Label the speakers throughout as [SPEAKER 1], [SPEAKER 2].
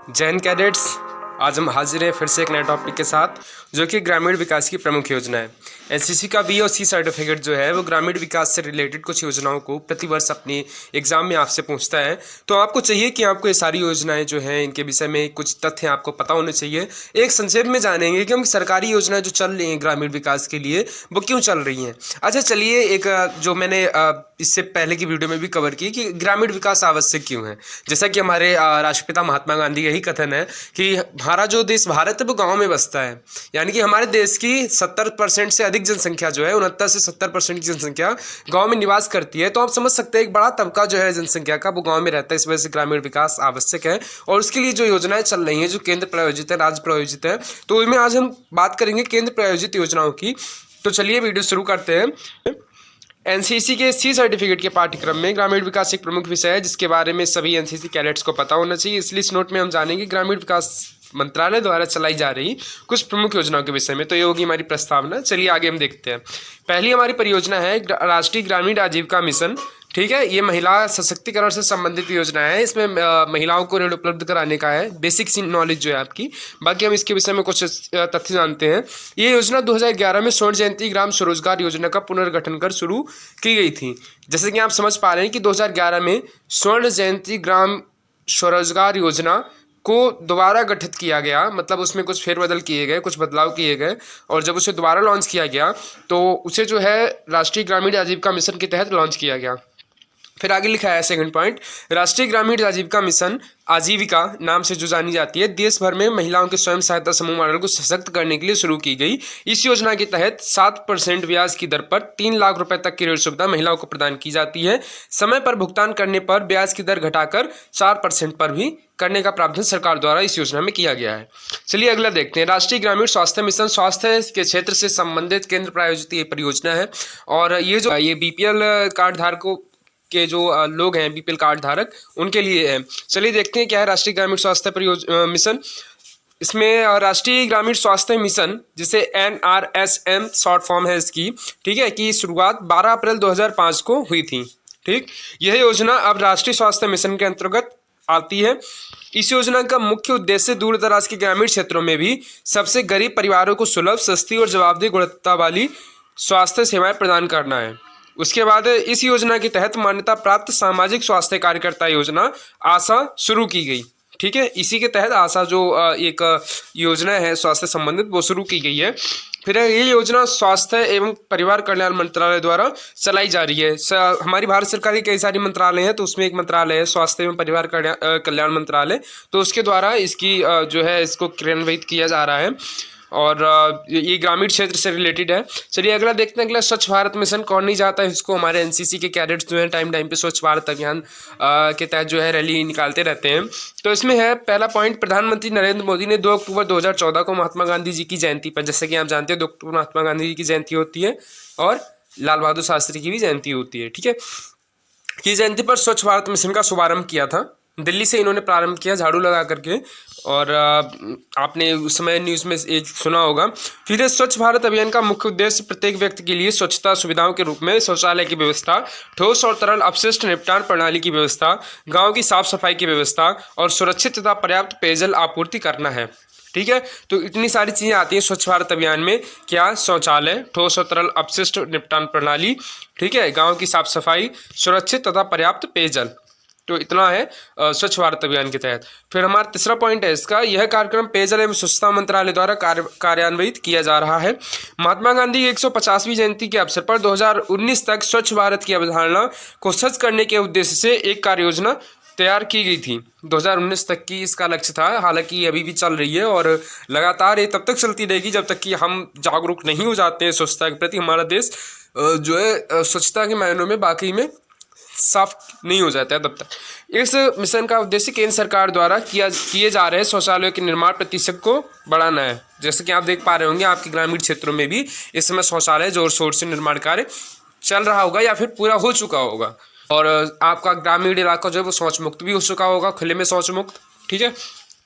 [SPEAKER 1] जय हिंद कैडेट्स। आज हम हाजिर हैं फिर से एक नए टॉपिक के साथ, जो कि ग्रामीण विकास की प्रमुख योजना है। एनसीसी का बी और सी सर्टिफिकेट जो है वो ग्रामीण विकास से रिलेटेड कुछ योजनाओं को प्रतिवर्ष अपने एग्जाम में आपसे पूछता है। तो आपको चाहिए कि आपको ये सारी योजनाएं जो हैं इनके विषय में कुछ तथ्य आपको पता होने चाहिए। एक संक्षेप में जानेंगे कि हम सरकारी योजनाएं जो चल रही हैं ग्रामीण विकास के लिए वो क्यों चल रही हैं। अच्छा चलिए, एक जो मैंने इससे पहले की वीडियो में भी कवर की कि ग्रामीण विकास आवश्यक क्यों है। जैसा कि हमारे राष्ट्रपिता महात्मा गांधी यही कथन है कि हमारा जो देश भारत है वो गाँव में बसता है, यानी कि हमारे देश की 70% से अधिक जनसंख्या जो है 69 से 70% की जनसंख्या गांव में निवास करती है। तो आप समझ सकते हैं एक बड़ा तबका जो है जनसंख्या का वो गांव में रहता है। इस वजह से ग्रामीण विकास आवश्यक है और उसके लिए जो योजनाएं चल रही हैं जो केंद्र प्रायोजित है, राज्य प्रायोजित है, तो इनमें आज हम बात करेंगे केंद्र प्रायोजित योजनाओं की। तो चलिए वीडियो शुरू करते हैं। एनसीसी के सी सर्टिफिकेट के पाठ्यक्रम में ग्रामीण विकास एक प्रमुख विषय है जिसके बारे में सभी एनसीसी कैडेट्स को पता होना चाहिए। इसलिए इस नोट में हम जानेंगे ग्रामीण विकास मंत्रालय द्वारा चलाई जा रही कुछ प्रमुख योजनाओं के विषय में। तो ये होगी हमारी प्रस्तावना। चलिए आगे हम देखते हैं। पहली हमारी परियोजना है राष्ट्रीय ग्रामीण आजीविका मिशन। ठीक है, ये महिला सशक्तिकरण से संबंधित योजना है। इसमें महिलाओं को ऋण उपलब्ध कराने का है, बेसिक नॉलेज जो है आपकी। बाकी हम इसके विषय में कुछ तथ्य जानते हैं। ये योजना 2011 में स्वर्ण जयंती ग्राम स्वरोजगार योजना का पुनर्गठन कर शुरू की गई थी। जैसे कि आप समझ पा रहे हैं कि 2011 में स्वर्ण जयंती ग्राम स्वरोजगार योजना को दोबारा गठित किया गया, मतलब उसमें कुछ फेरबदल किए गए, कुछ बदलाव किए गए, और जब उसे दोबारा लॉन्च किया गया तो उसे जो है राष्ट्रीय ग्रामीण आजीविका मिशन के तहत लॉन्च किया गया। फिर आगे लिखा है सेकंड पॉइंट, राष्ट्रीय ग्रामीण आजीविका मिशन आजीविका नाम से जो जानी जाती है, देश भर में महिलाओं के स्वयं सहायता समूह मॉडल को सशक्त करने के लिए शुरू की गई। इस योजना के तहत 7% ब्याज की दर पर 3 लाख रुपए तक की ऋण सुविधा महिलाओं को प्रदान की जाती है। समय पर भुगतान करने पर ब्याज की दर घटाकर 4% पर भी करने का प्रावधान सरकार द्वारा इस योजना में किया गया है। चलिए अगला देखते हैं। राष्ट्रीय ग्रामीण स्वास्थ्य मिशन स्वास्थ्य के क्षेत्र से संबंधित केंद्र प्रायोजित ये परियोजना है। और ये बीपीएल कार्ड धारकों के जो लोग हैं, बीपीएल कार्ड धारक, उनके लिए है। चलिए देखते हैं क्या है राष्ट्रीय ग्रामीण स्वास्थ्य मिशन। इसमें राष्ट्रीय ग्रामीण स्वास्थ्य मिशन, जिसे NRSM शॉर्ट फॉर्म है इसकी, ठीक है, की शुरुआत 12 अप्रैल 2005 को हुई थी। ठीक, यह योजना अब राष्ट्रीय स्वास्थ्य मिशन के अंतर्गत आती है। इस योजना का मुख्य उद्देश्य दूर दराज के ग्रामीण क्षेत्रों में भी सबसे गरीब परिवारों को सुलभ, सस्ती और जवाबदेह गुणवत्ता वाली स्वास्थ्य सेवाएं प्रदान करना है। उसके बाद इस योजना के तहत मान्यता प्राप्त सामाजिक स्वास्थ्य कार्यकर्ता योजना आशा शुरू की गई। ठीक है, इसी के तहत आशा जो एक योजना है स्वास्थ्य संबंधित वो शुरू की गई है। फिर ये योजना स्वास्थ्य एवं परिवार कल्याण मंत्रालय द्वारा चलाई जा रही है। हमारी भारत सरकार की कई सारी मंत्रालय हैं, तो उसमें एक मंत्रालय है स्वास्थ्य एवं परिवार कल्याण मंत्रालय, तो उसके द्वारा इसकी जो है इसको क्रियान्वित किया जा रहा है और ये ग्रामीण क्षेत्र से रिलेटेड है। चलिए अगला देखते हैं। अगला स्वच्छ भारत मिशन। कौन नहीं जाता है इसको, हमारे एनसीसी के कैडेट्स जो हैं टाइम पे स्वच्छ भारत अभियान के तहत जो है रैली निकालते रहते हैं। तो इसमें है पहला पॉइंट, प्रधानमंत्री नरेंद्र मोदी ने 2 अक्टूबर 2014 को महात्मा गांधी जी की जयंती पर, जैसे कि आप जानते हैं 2 अक्टूबर महात्मा गांधी जी की जयंती होती है और लाल बहादुर शास्त्री की भी जयंती होती है। ठीक है, की जयंती पर स्वच्छ भारत मिशन का शुभारंभ किया था। दिल्ली से इन्होंने प्रारंभ किया झाड़ू लगा करके, और आपने उस समय न्यूज़ में एक सुना होगा। फिर स्वच्छ भारत अभियान का मुख्य उद्देश्य प्रत्येक व्यक्ति के लिए स्वच्छता सुविधाओं के रूप में शौचालय की व्यवस्था, ठोस और तरल अपशिष्ट निपटान प्रणाली की व्यवस्था, गांव की साफ सफाई की व्यवस्था और सुरक्षित तथा पर्याप्त पेयजल आपूर्ति करना है। ठीक है, तो इतनी सारी चीज़ें आती हैं स्वच्छ भारत अभियान में। क्या? शौचालय, ठोस और तरल अपशिष्ट निपटान प्रणाली, ठीक है, गाँव की साफ सफाई, सुरक्षित तथा पर्याप्त पेयजल। तो इतना है स्वच्छ भारत अभियान के तहत। फिर हमारा तीसरा पॉइंट है इसका, यह कार्यक्रम पेयजल एवं स्वच्छता मंत्रालय द्वारा कार्यान्वित किया जा रहा है। महात्मा गांधी की 150वीं जयंती के अवसर पर 2019 तक स्वच्छ भारत की अवधारणा को सच करने के उद्देश्य से एक कार्य योजना तैयार की गई थी। 2019 तक की इसका लक्ष्य था, हालांकि ये अभी भी चल रही है और लगातार ये तब तक चलती रहेगी जब तक कि हम जागरूक नहीं हो जाते हैं स्वच्छता के प्रति। हमारा देश जो है स्वच्छता के मायनों में बाकी में साफ नहीं हो जाता है तब तक। इस मिशन का उद्देश्य केंद्र सरकार द्वारा किए जा रहे शौचालयों के निर्माण प्रतिशत को बढ़ाना है। जैसे कि आप देख पा रहे होंगे आपके ग्रामीण क्षेत्रों में भी इस समय शौचालय जोर शोर से निर्माण कार्य चल रहा होगा या फिर पूरा हो चुका होगा, और आपका ग्रामीण इलाका जो है वो शौच मुक्त भी हो चुका होगा, खुले में शौच मुक्त। ठीक है,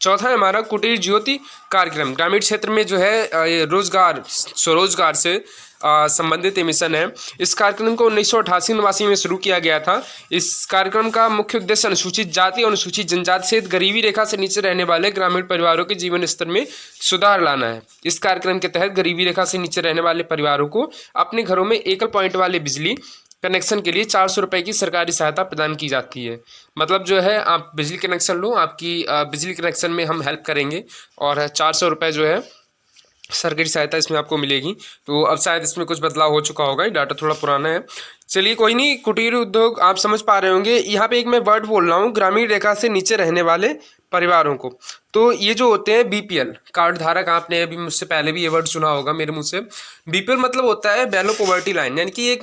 [SPEAKER 1] चौथा है हमारा कुटीर ज्योति कार्यक्रम। ग्रामीण क्षेत्र में जो है ये रोजगार, स्वरोजगार से संबंधित मिशन है। इस कार्यक्रम को 1988-89 में शुरू किया गया था। इस कार्यक्रम का मुख्य उद्देश्य अनुसूचित जाति और अनुसूचित जनजाति सहित गरीबी रेखा से नीचे रहने वाले ग्रामीण परिवारों के जीवन स्तर में सुधार लाना है। इस कार्यक्रम के तहत गरीबी रेखा से नीचे रहने वाले परिवारों को अपने घरों में एकल पॉइंट वाले बिजली कनेक्शन के लिए 400 रुपये की सरकारी सहायता प्रदान की जाती है। मतलब जो है आप बिजली कनेक्शन लो, आपकी बिजली कनेक्शन में हम हेल्प करेंगे और 400 रुपये जो है सरकारी सहायता इसमें आपको मिलेगी। तो अब शायद इसमें कुछ बदलाव हो चुका होगा, डाटा थोड़ा पुराना है। चलिए कोई नहीं, कुटीर उद्योग आप समझ पा रहे होंगे। यहाँ पे एक मैं वर्ड बोल रहा हूँ, ग्रामीण रेखा से नीचे रहने वाले परिवारों को। तो ये जो होते हैं बीपीएल कार्ड धारक, आपने अभी मुझसे पहले भी ये वर्ड सुना होगा मेरे मुँह से। बीपीएल मतलब होता है बेलो पॉवर्टी लाइन, यानी कि एक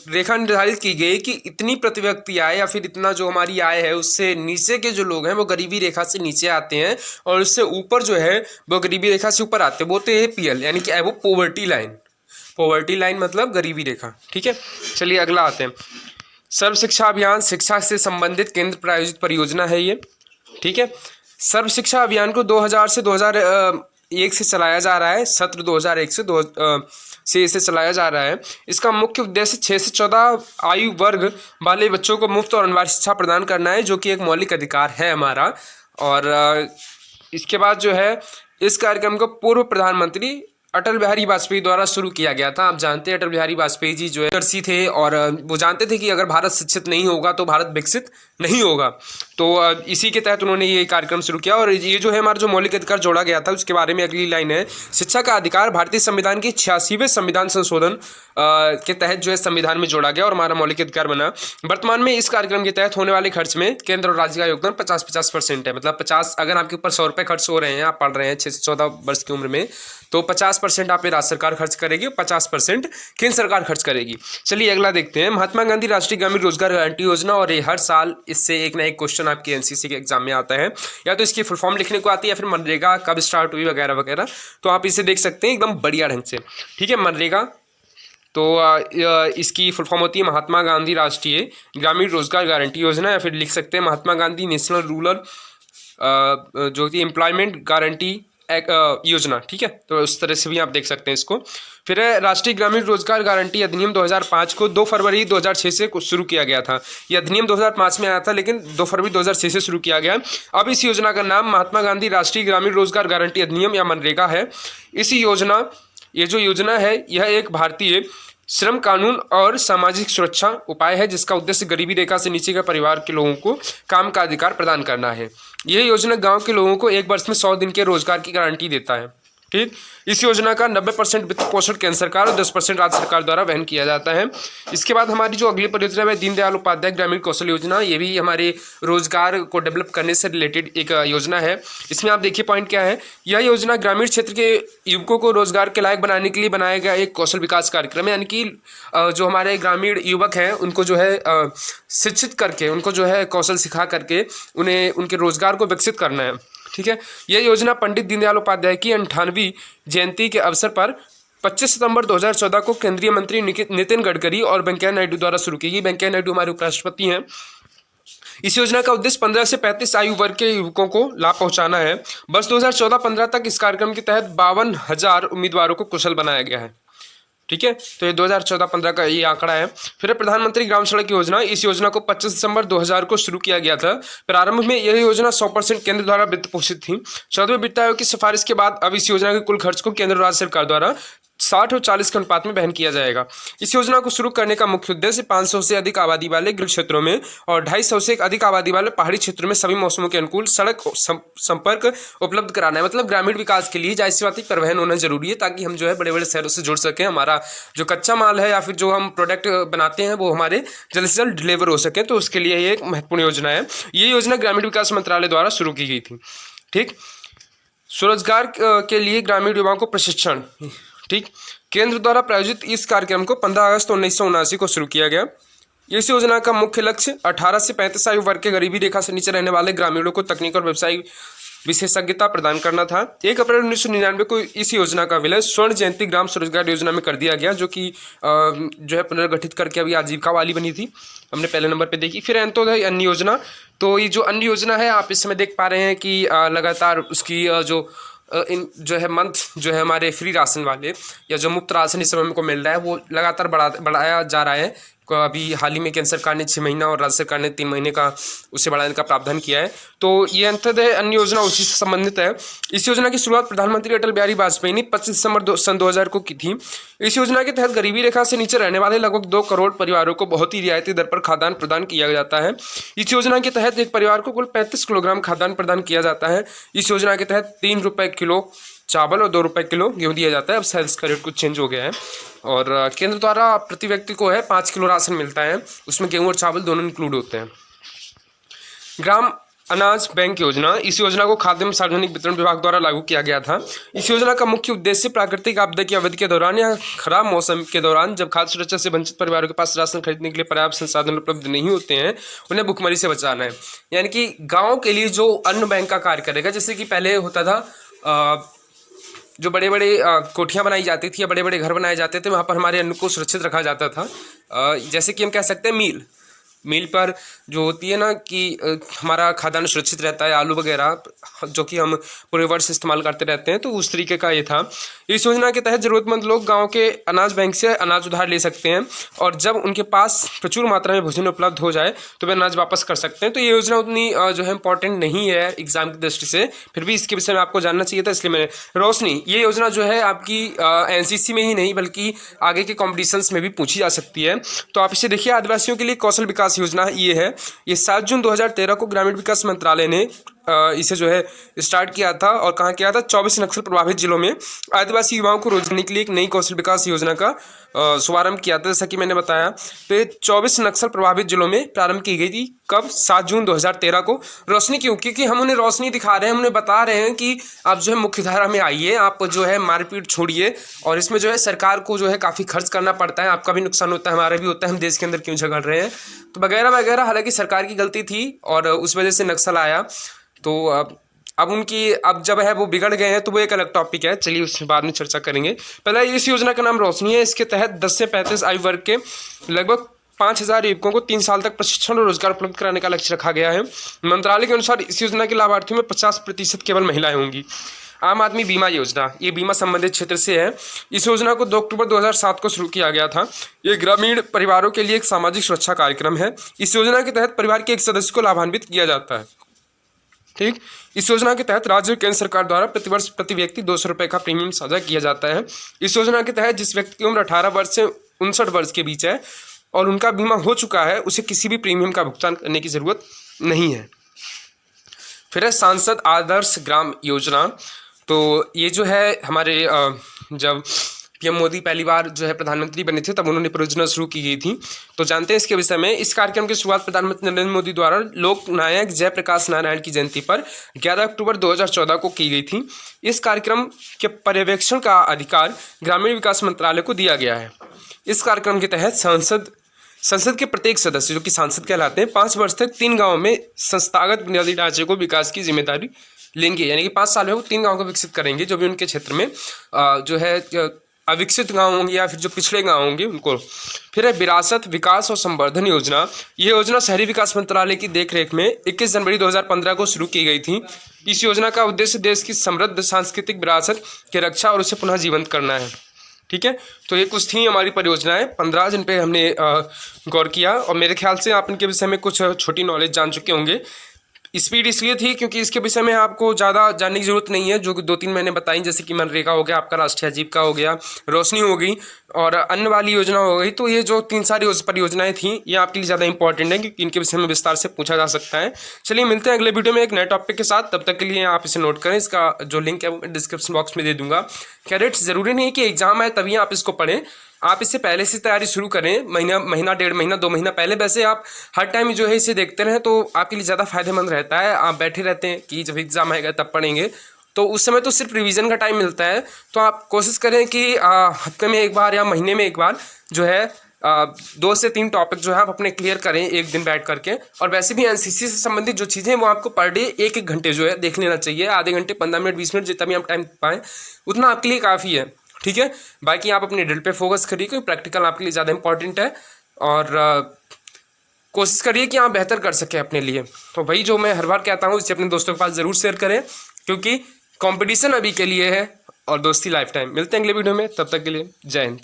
[SPEAKER 1] रेखा निर्धारित की गई कि इतनी प्रति व्यक्ति आय या फिर इतना जो हमारी आय है उससे नीचे के जो लोग हैं वो गरीबी रेखा से नीचे आते हैं, और उससे ऊपर जो है वो गरीबी रेखा से ऊपर आते हैं, वो तो है पीएल, यानी कि वो पॉवर्टी लाइन। पॉवर्टी लाइन मतलब गरीबी रेखा। ठीक है, चलिए अगला आते हैं। सर्व शिक्षा अभियान शिक्षा से संबंधित केंद्र प्रायोजित परियोजना है ये। ठीक है, सर्व शिक्षा अभियान को 2000 से 2001 से चलाया जा रहा है। सत्र 2001 से इसे चलाया जा रहा है। इसका मुख्य उद्देश्य 6 से 14 आयु वर्ग वाले बच्चों को मुफ्त और अनिवार्य शिक्षा प्रदान करना है, जो कि एक मौलिक अधिकार है हमारा। और इसके बाद जो है इस कार्यक्रम को पूर्व प्रधानमंत्री अटल बिहारी वाजपेयी द्वारा शुरू किया गया था। आप जानते हैं अटल बिहारी वाजपेयी जी जो है दर्शी थे, और वो जानते थे कि अगर भारत शिक्षित नहीं होगा तो भारत विकसित नहीं होगा। तो इसी के तहत उन्होंने ये कार्यक्रम शुरू किया। और ये जो है हमारा जो मौलिक अधिकार जोड़ा गया था उसके बारे में अगली लाइन है, शिक्षा का अधिकार भारतीय संविधान के 86वें संविधान संशोधन के तहत जो है संविधान में जोड़ा गया और हमारा मौलिक अधिकार बना। वर्तमान में इस कार्यक्रम के तहत होने वाले खर्च में केंद्र और राज्य का योगदान 50-50% है। मतलब 50, अगर आपके ऊपर 100 रुपये खर्च हो रहे हैं, आप पढ़ रहे हैं 6 से 14 वर्ष की उम्र में, तो 50% आप पे राज्य सरकार खर्च करेगी, 50% केंद्र सरकार खर्च करेगी। चलिए अगला देखते हैं, महात्मा गांधी राष्ट्रीय ग्रामीण रोजगार गारंटी योजना। और ये हर साल इससे एक ना एक क्वेश्चन आपके एनसीसी के एग्जाम में आता है, या तो इसकी फुल फॉर्म लिखने को आती है या फिर मनरेगा कब स्टार्ट हुई वगैरह वगैरह। तो आप इसे देख सकते हैं एकदम बढ़िया ढंग से। ठीक है, मनरेगा तो इसकी फुल फॉर्म होती है महात्मा गांधी राष्ट्रीय ग्रामीण रोजगार गारंटी योजना, या फिर लिख सकते हैं महात्मा गांधी नेशनल रूरल जो कि एम्प्लॉयमेंट गारंटी योजना। ठीक है, तो उस तरह से भी आप देख सकते हैं इसको। फिर राष्ट्रीय ग्रामीण रोजगार गारंटी अधिनियम 2005 को 2 फरवरी 2006 से शुरू किया गया था। ये अधिनियम 2005 में आया था, लेकिन 2 फरवरी 2006 से शुरू किया गया। अब इस योजना का नाम महात्मा गांधी राष्ट्रीय ग्रामीण रोजगार गारंटी अधिनियम या मनरेगा है। ये जो योजना है यह एक भारतीय श्रम कानून और सामाजिक सुरक्षा उपाय है, जिसका उद्देश्य गरीबी रेखा से नीचे के परिवार के लोगों को काम का अधिकार प्रदान करना है। यह योजना गांव के लोगों को एक वर्ष में 100 दिन के रोजगार की गारंटी देता है। ठीक, इस योजना का 90% वित्त पोषण केंद्र सरकार और 10% राज्य सरकार द्वारा वहन किया जाता है। इसके बाद हमारी जो अगली परियोजना है दीनदयाल उपाध्याय ग्रामीण कौशल योजना। ये भी हमारे रोजगार को डेवलप करने से रिलेटेड एक योजना है। इसमें आप देखिए पॉइंट क्या है, यह योजना ग्रामीण क्षेत्र के युवकों को रोजगार के लायक बनाने के लिए बनाया गया एक कौशल विकास कार्यक्रम है। यानी कि जो हमारे ग्रामीण युवक हैं उनको जो है शिक्षित करके, उनको जो है कौशल सिखा करके उन्हें उनके रोजगार को विकसित करना है। ठीक है, यह योजना पंडित दीनदयाल उपाध्याय की 98वीं जयंती के अवसर पर 25 सितंबर 2014 को केंद्रीय मंत्री नितिन गडकरी और वेंकैया नायडू द्वारा शुरू की गई। वेंकैया नायडू हमारे उपराष्ट्रपति हैं। इस योजना का उद्देश्य 15 से 35 आयु वर्ग के युवकों को लाभ पहुंचाना है। वर्ष 2014-15 तक इस कार्यक्रम के तहत 52,000 उम्मीदवारों को कुशल बनाया गया है। ठीक है, तो ये 2014-15 का ये आंकड़ा है। फिर प्रधानमंत्री ग्राम सड़क योजना। इस योजना को 25 दिसंबर 2000 को शुरू किया गया था। प्रारंभ में यह योजना 100% केंद्र द्वारा वित्त पोषित थी। 14वें वित्त आयोग की सिफारिश के बाद अब इस योजना के कुल खर्च को केंद्र और राज्य सरकार द्वारा 60 और 40 के अनुपात में वहन किया जाएगा। इस योजना को शुरू करने का मुख्य उद्देश्य 500 से अधिक आबादी वाले गृह क्षेत्रों में और 250 से अधिक आबादी वाले पहाड़ी क्षेत्रों में सभी मौसमों के अनुकूल सड़क संपर्क उपलब्ध कराना है। मतलब ग्रामीण विकास के लिए जाहिर सी बात है परिवहन होना जरूरी है, ताकि हम जो है बड़े बड़े शहरों से जुड़ सकें, हमारा जो कच्चा माल है या फिर जो हम प्रोडक्ट बनाते हैं वो हमारे जल्द से जल्द डिलीवर हो सके। तो उसके लिए ये एक महत्वपूर्ण योजना है। ये योजना ग्रामीण विकास मंत्रालय द्वारा शुरू की गई थी। ठीक, स्वरोजगार के लिए ग्रामीण युवाओं को प्रशिक्षण। ठीक, केंद्र द्वारा प्रायोजित इस कार्यक्रम को 15 अगस्त 1979 को शुरू किया गया। इस योजना का मुख्य लक्ष्य 18 से 35 आयु वर्ग के गरीबी रेखा से नीचे रहने वाले ग्रामीणों को तकनीक और व्यवसायिक विशेषज्ञता प्रदान करना था। 1 अप्रैल 1999 को इस योजना का विलय स्वर्ण जयंती ग्राम स्वरोजगार योजना में कर दिया गया, जो कि जो है पुनर्गठित करके अभी आजीविका वाली बनी थी। हमने पहले नंबर पे देखी। फिर अंत्योदय अन्न योजना, तो ये जो अन्न योजना है आप इस समय देख पा रहे हैं कि लगातार उसकी इन जो है मंथ जो है हमारे फ्री राशन वाले या जो मुफ्त राशन इस समय हमको मिल रहा है वो लगातार बढ़ाया जा रहा है। अभी हाल ही में केंद्र सरकार ने 6 महीना और राज्य सरकार ने 3 महीने का उसे बढ़ाने का प्रावधान किया है। तो ये अंत्योदय अन्न योजना उसी से संबंधित है। इस योजना की शुरुआत प्रधानमंत्री अटल बिहारी वाजपेयी ने 25 दिसंबर सन 2000 को की थी। इस योजना के तहत गरीबी रेखा से नीचे रहने वाले लगभग 2 करोड़ परिवारों को बहुत ही रियायती दर पर खाद्यान्न प्रदान किया जाता है। इस योजना के तहत एक परिवार को कुल 35 किलोग्राम खाद्यान्न प्रदान किया जाता है। इस योजना के तहत 3 रुपये किलो चावल और 2 रुपये किलो गेहूँ दिया जाता है। अब शायद इसका रेट कुछ चेंज हो गया है। और केंद्र द्वारा प्रति व्यक्ति को है 5 किलो राशन मिलता है, उसमें गेहूँ और चावल दोनों इंक्लूड होते हैं। ग्राम अनाज बैंक योजना, इस योजना को खाद्य एवं सार्वजनिक वितरण विभाग द्वारा लागू किया गया था। इस योजना का मुख्य उद्देश्य प्राकृतिक आपदा की अवधि के दौरान या खराब मौसम के दौरान जब खाद्य सुरक्षा से वंचित परिवारों के पास राशन खरीदने के लिए पर्याप्त संसाधन उपलब्ध नहीं होते हैं, उन्हें भुखमरी से बचाना है। यानी कि गाँव के लिए जो अन्न बैंक का कार्य करेगा। जैसे कि पहले होता था जो बड़े बड़े कोठियाँ बनाई जाती थी या बड़े बड़े घर बनाए जाते थे, वहाँ पर हमारे अन्न को सुरक्षित रखा जाता था। जैसे कि हम कह सकते हैं मील पर जो होती है ना कि हमारा खाद्यान्न सुरक्षित रहता है, आलू वगैरह जो कि हम पूरे वर्ष इस्तेमाल करते रहते हैं, तो उस तरीके का ये था। इस योजना के तहत ज़रूरतमंद लोग गांव के अनाज बैंक से अनाज उधार ले सकते हैं और जब उनके पास प्रचुर मात्रा में भोजन उपलब्ध हो जाए तो वे अनाज वापस कर सकते हैं। तो ये योजना उतनी जो है इंपॉर्टेंट नहीं है एग्जाम की दृष्टि से, फिर भी इसके विषय में आपको जानना चाहिए था, इसलिए मैंने। रोशनी, ये योजना जो है आपकी NCC में ही नहीं बल्कि आगे के कॉम्पिटिशन्स में भी पूछी जा सकती है। तो आप इसे देखिए, आदिवासियों के लिए कौशल विकास योजना ये है। ये 7 जून 2013 को ग्रामीण विकास मंत्रालय ने इसे जो है स्टार्ट किया था। और कहाँ किया था? 24 नक्सल प्रभावित जिलों में आदिवासी युवाओं को रोजगार के लिए एक नई कौशल विकास योजना का शुभारंभ किया था। जैसा कि मैंने बताया, तो ये 24 नक्सल प्रभावित जिलों में प्रारंभ की गई थी। कब? 7 जून 2013 को। रोशनी क्यों? क्योंकि हम उन्हें रोशनी दिखा रहे हैं, हम उन्हें बता रहे हैं कि आप जो है मुख्य धारा में आइए, आप जो है मारपीट छोड़िए। और इसमें जो है सरकार को जो है काफ़ी खर्च करना पड़ता है, आपका भी नुकसान होता है, हमारा भी होता है, हम देश के अंदर क्यों झगड़ रहे हैं, तो वगैरह वगैरह। हालांकि सरकार की गलती थी और उस वजह से नक्सल आया। तो अब जब है वो बिगड़ गए हैं, तो वो एक अलग टॉपिक है, चलिए उसके बाद में चर्चा करेंगे। पहला, इस योजना का नाम रोशनी है। इसके तहत 10 से 35 आयु वर्ग के लगभग 5000 युवकों को 3 साल तक प्रशिक्षण और रोजगार उपलब्ध कराने का लक्ष्य रखा गया है। मंत्रालय के अनुसार इस योजना के लाभार्थियों में 50% केवल महिलाएं होंगी। आम आदमी बीमा योजना, ये बीमा संबंधित क्षेत्र से है। इस योजना को 2 अक्टूबर 2007 को शुरू किया गया था। ये ग्रामीण परिवारों के लिए एक सामाजिक सुरक्षा कार्यक्रम है। इस योजना के तहत परिवार के एक सदस्य को लाभान्वित किया जाता है। ठीक, इस योजना के तहत राज्य और केंद्र सरकार द्वारा प्रतिवर्ष प्रति व्यक्ति 200 रुपये का प्रीमियम साझा किया जाता है। इस योजना के तहत जिस व्यक्ति की उम्र 18 वर्ष से 59 वर्ष के बीच है और उनका बीमा हो चुका है, उसे किसी भी प्रीमियम का भुगतान करने की ज़रूरत नहीं है। फिर है सांसद आदर्श ग्राम योजना। तो ये जो है हमारे जब PM मोदी पहली बार जो है प्रधानमंत्री बने थे, तब उन्होंने परियोजना शुरू की गई थी। तो जानते हैं इसके विषय में। इस कार्यक्रम की शुरुआत प्रधानमंत्री नरेंद्र मोदी द्वारा लोक नायक जयप्रकाश नारायण की जयंती पर 11 अक्टूबर 2014 को की गई थी। इस कार्यक्रम के पर्यवेक्षण का अधिकार ग्रामीण विकास मंत्रालय को दिया गया है। इस कार्यक्रम के तहत संसद के प्रत्येक सदस्य, जो कि सांसद कहलाते हैं, 5 वर्ष तक 3 गाँव में संस्थागत बुनियादी ढांचे को विकास की जिम्मेदारी लेंगे। यानी कि 5 साल में वो 3 गाँव को विकसित करेंगे, जो भी उनके क्षेत्र में जो है अविकसित गाँव होंगे या फिर जो पिछड़े गाँव होंगे उनको। फिर है विरासत विकास और संवर्धन योजना। ये योजना शहरी विकास मंत्रालय की देखरेख में 21 जनवरी 2015 को शुरू की गई थी। इस योजना का उद्देश्य देश की समृद्ध सांस्कृतिक विरासत की रक्षा और उसे पुनः जीवंत करना है। ठीक है, तो ये कुछ थी हमारी परियोजनाएं 15 जिन पे हमने गौर किया। और मेरे ख्याल से आप इनके विषय में कुछ छोटी नॉलेज जान चुके होंगे। स्पीड इसलिए थी क्योंकि इसके विषय में आपको ज़्यादा जानने की ज़रूरत नहीं है। जो 2-3 मैंने बताई, जैसे कि मनरेगा हो गया, आपका राष्ट्रीय आजीविका हो गया, रोशनी हो गई और अन्न वाली योजना हो गई। तो ये जो 3 सारी परियोजनाएं थी, ये आपके लिए ज़्यादा इंपॉर्टेंट है क्योंकि इनके विषय में विस्तार से पूछा जा सकता है। चलिए मिलते हैं अगले वीडियो में एक नए टॉपिक के साथ। तब तक के लिए आप इसे नोट करें, इसका जो लिंक है वो मैं डिस्क्रिप्शन बॉक्स में दे दूँगा। कैडेट्स, ज़रूरी नहीं है कि एग्जाम आए तभी आप इसको पढ़ें, आप इससे पहले से तैयारी शुरू करें, महीना 1.5 महीना 2 महीना पहले। वैसे आप हर टाइम जो है इसे देखते रहें तो आपके लिए ज़्यादा फायदेमंद रहता है। आप बैठे रहते हैं कि जब एग्ज़ाम आएगा तब पढ़ेंगे, तो उस समय तो सिर्फ रिवीजन का टाइम मिलता है। तो आप कोशिश करें कि हफ्ते में एक बार या महीने में एक बार जो है 2 से 3 टॉपिक जो है आप अपने क्लियर करें एक दिन बैठ करके। और वैसे भी NCC से संबंधित जो चीज़ें हैं वो आपको पर डे 1-1 घंटे जो है देख लेना चाहिए। आधे घंटे, 15 मिनट, 20 मिनट, जितना भी आप टाइम पाएँ उतना आपके लिए काफ़ी है। ठीक है, बाकी आप अपने ड्रिल पे फोकस करिए क्योंकि प्रैक्टिकल आपके लिए ज़्यादा इंपॉर्टेंट है। और कोशिश करिए कि आप बेहतर कर सकें अपने लिए। तो वही जो मैं हर बार कहता हूँ, इसे अपने दोस्तों के पास ज़रूर शेयर करें, क्योंकि कंपटीशन अभी के लिए है और दोस्ती लाइफ टाइम। मिलते हैं अगले वीडियो में, तब तक के लिए जय हिंद।